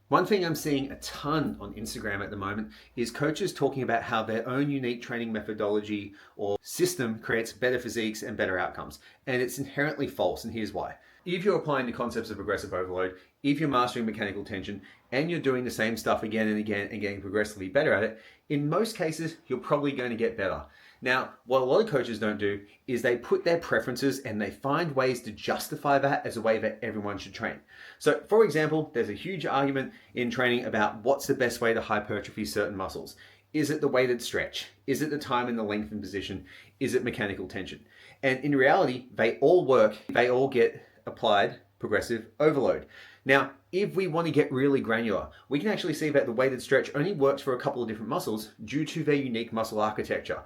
One thing I'm seeing a ton on Instagram at the moment is coaches talking about how their own unique training methodology or system creates better physiques and better outcomes. And it's inherently false, and here's why. If you're applying the concepts of progressive overload, if you're mastering mechanical tension, and you're doing the same stuff again and again and getting progressively better at it, in most cases, you're probably going to get better. Now, what a lot of coaches don't do is they put their preferences and they find ways to justify that as a way that everyone should train. So, for example, there's a huge argument in training about what's the best way to hypertrophy certain muscles. Is it the weighted stretch? Is it the time in the lengthened position? Is it mechanical tension? And in reality, they all work, they all get applied progressive overload. Now, if we want to get really granular, we can actually see that the weighted stretch only works for a couple of different muscles due to their unique muscle architecture.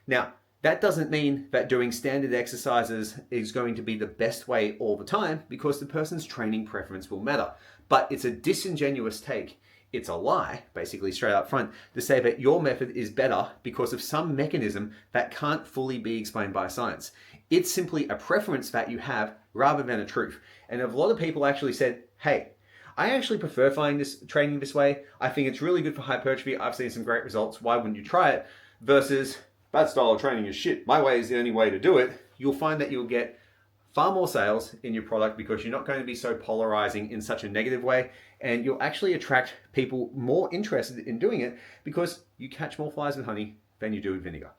Now, that doesn't mean that doing standard exercises is going to be the best way all the time, because the person's training preference will matter. But it's a disingenuous take. It's a lie, basically straight up front, to say that your method is better because of some mechanism that can't fully be explained by science. It's simply a preference that you have rather than a truth. And a lot of people actually said, hey, I actually prefer training this way. I think it's really good for hypertrophy. I've seen some great results. Why wouldn't you try it? Versus, that style of training is shit. My way is the only way to do it. You'll find that you'll get far more sales in your product because you're not going to be so polarizing in such a negative way, and you'll actually attract people more interested in doing it because you catch more flies with honey than you do with vinegar.